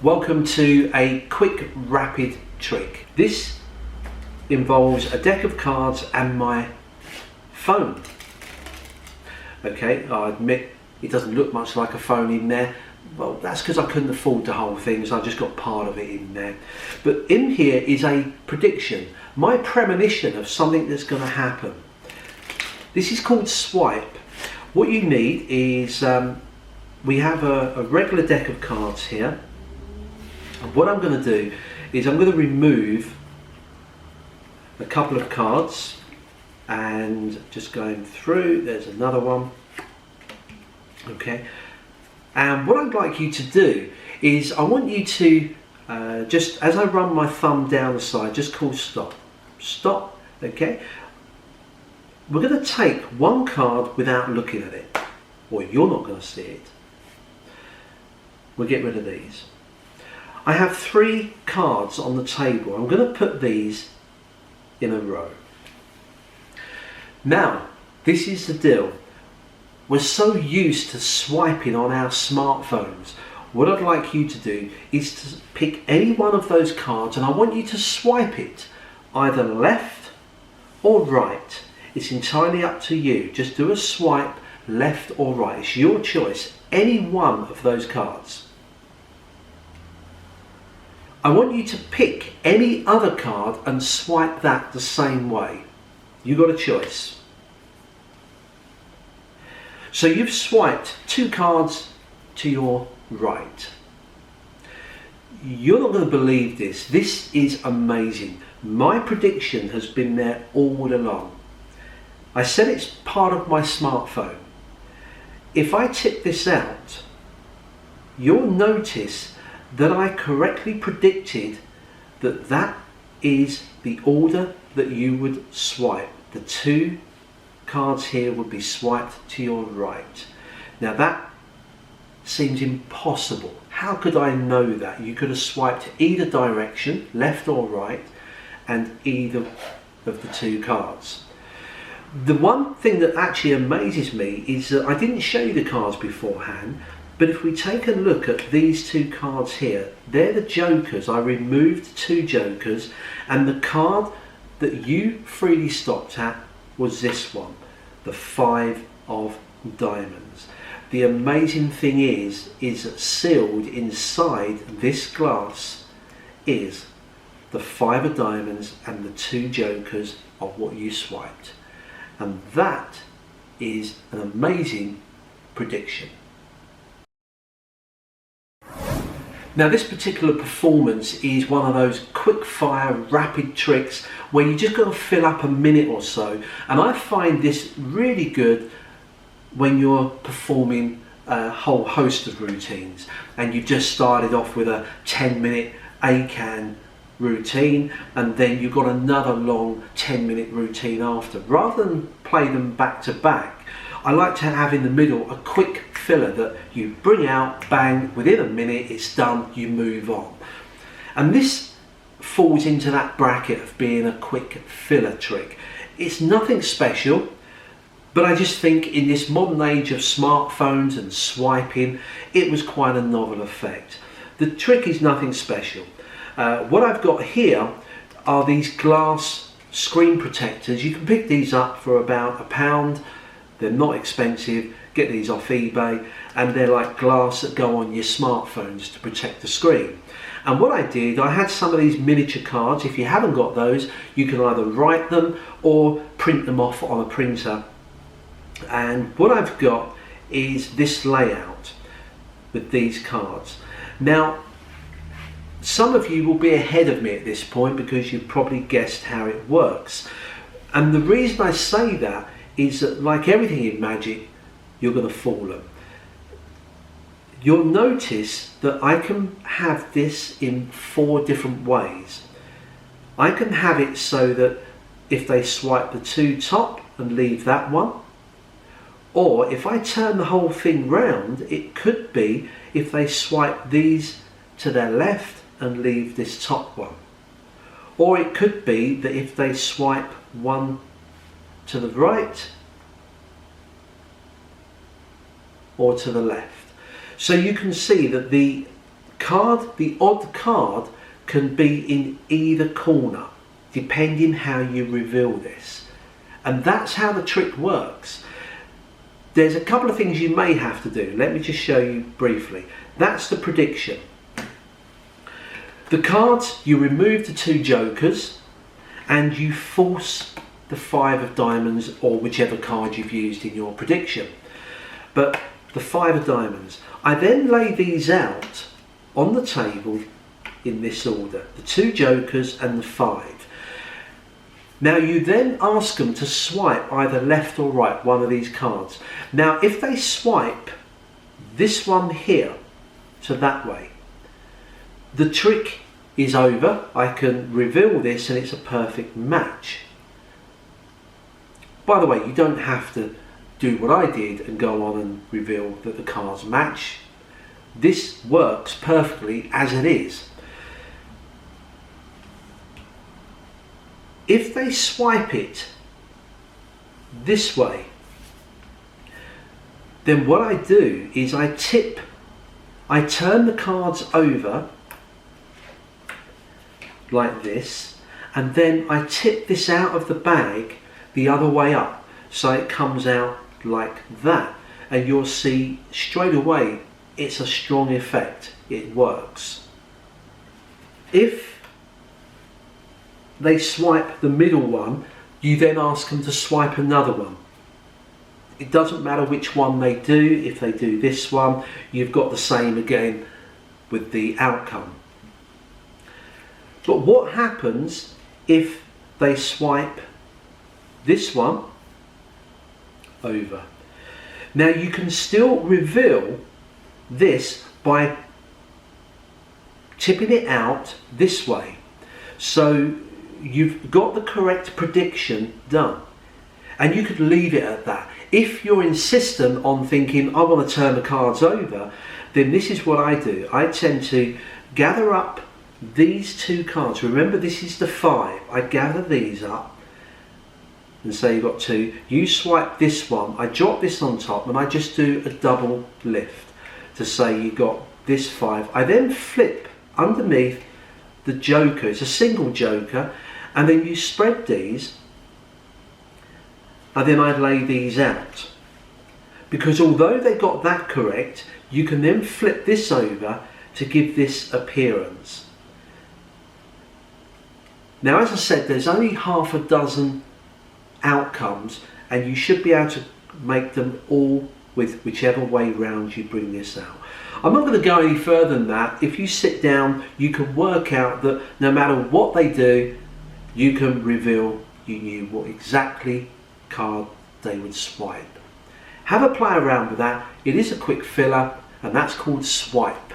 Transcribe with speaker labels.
Speaker 1: Welcome to a quick rapid trick. This involves a deck of cards and my phone. Okay, I admit it doesn't look much like a phone in there. Well, that's because I couldn't afford the whole thing, so I just got part of it in there. But in here is a prediction, my premonition of something that's going to happen. This is called swipe. What you need is, we have a regular deck of cards here. And what I'm going to do is I'm going to remove a couple of cards, and just going through, there's another one. Okay, and what I'd like you to do is I want you to just as I run my thumb down the side, just call stop. Stop. Okay, we're going to take one card without looking at it, or you're not going to see it. We'll get rid of these. I have 3 cards on the table. I'm going to put these in a row. Now, this is the deal. We're so used to swiping on our smartphones. What I'd like you to do is to pick any one of those cards, and I want you to swipe it either left or right. It's entirely up to you. Just do a swipe left or right. It's your choice. Any one of those cards. I want you to pick any other card and swipe that the same way. You got a choice. So you've swiped 2 cards to your right. You're not going to believe this. This is amazing. My prediction has been there all along. I said it's part of my smartphone. If I tip this out, you'll notice that I correctly predicted that that is the order that you would swipe. The 2 cards here would be swiped to your right. Now that seems impossible. How could I know that? You could have swiped either direction, left or right, and either of the 2 cards. The one thing that actually amazes me is that I didn't show you the cards beforehand, but if we take a look at these 2 cards here, they're the jokers. I removed 2 jokers, and the card that you freely stopped at was this one, the 5 of diamonds. The amazing thing is that sealed inside this glass is the 5 of diamonds and the 2 jokers of what you swiped. And that is an amazing prediction. Now this particular performance is one of those quick fire rapid tricks where you just got to fill up a minute or so, and I find this really good when you're performing a whole host of routines and you just started off with a 10-minute ACAN routine and then you've got another long 10-minute routine after. Rather than play them back to back, I like to have in the middle a quick filler that you bring out, bang, within a minute it's done, you move on. And this falls into that bracket of being a quick filler trick. It's nothing special, but I just think in this modern age of smartphones and swiping, it was quite a novel effect. The trick is nothing special. What I've got here are these glass screen protectors. You can pick these up for about £1. They're not expensive. Get these off eBay, and they're like glass that go on your smartphones to protect the screen. And what I did, I had some of these miniature cards. If you haven't got those, you can either write them or print them off on a printer. And what I've got is this layout with these cards. Now, some of you will be ahead of me at this point because you've probably guessed how it works. And the reason I say that is that, like everything in magic, you're going to fall them. You'll notice that I can have this in 4 different ways. I can have it so that if they swipe the 2 top and leave that one, or if I turn the whole thing round, it could be if they swipe these to their left and leave this top one. Or it could be that if they swipe one to the right or to the left. So you can see that the the odd card can be in either corner, depending how you reveal this. And that's how the trick works. There's a couple of things you may have to do. Let me just show you briefly. That's the prediction. The cards, you remove the 2 jokers and you force the 5 of diamonds, or whichever card you've used in your prediction. But the 5 of diamonds. I then lay these out on the table in this order. The 2 jokers and the 5. Now you then ask them to swipe either left or right, one of these cards. Now if they swipe this one here to that way, the trick is over. I can reveal this and it's a perfect match. By the way, you don't have to do what I did and go on and reveal that the cards match. This works perfectly as it is. If they swipe it this way, then what I do is I turn the cards over like this, and then I tip this out of the bag the other way up, so it comes out like that, and you'll see straight away it's a strong effect. It works. If they swipe the middle one, you then ask them to swipe another one. It doesn't matter which one they do. If they do this one, you've got the same again with the outcome. But what happens if they swipe this one over? Now you can still reveal this by tipping it out this way. So you've got the correct prediction done. And you could leave it at that. If you're insistent on thinking, I want to turn the cards over, then this is what I do. I tend to gather up these 2 cards. Remember, this is the 5. I gather these up and say you've got 2. You swipe this one. I drop this on top and I just do a double lift to say you got this 5. I then flip underneath the joker. It's a single joker, and then you spread these, and then I lay these out. Because although they got that correct, you can then flip this over to give this appearance. Now, as I said, there's only half a dozen outcomes, and you should be able to make them all with whichever way round you bring this out. I'm not going to go any further than that. If you sit down, you can work out that no matter what they do, you can reveal you knew what exactly card they would swipe. Have a play around with that. It is a quick filler, and that's called swipe.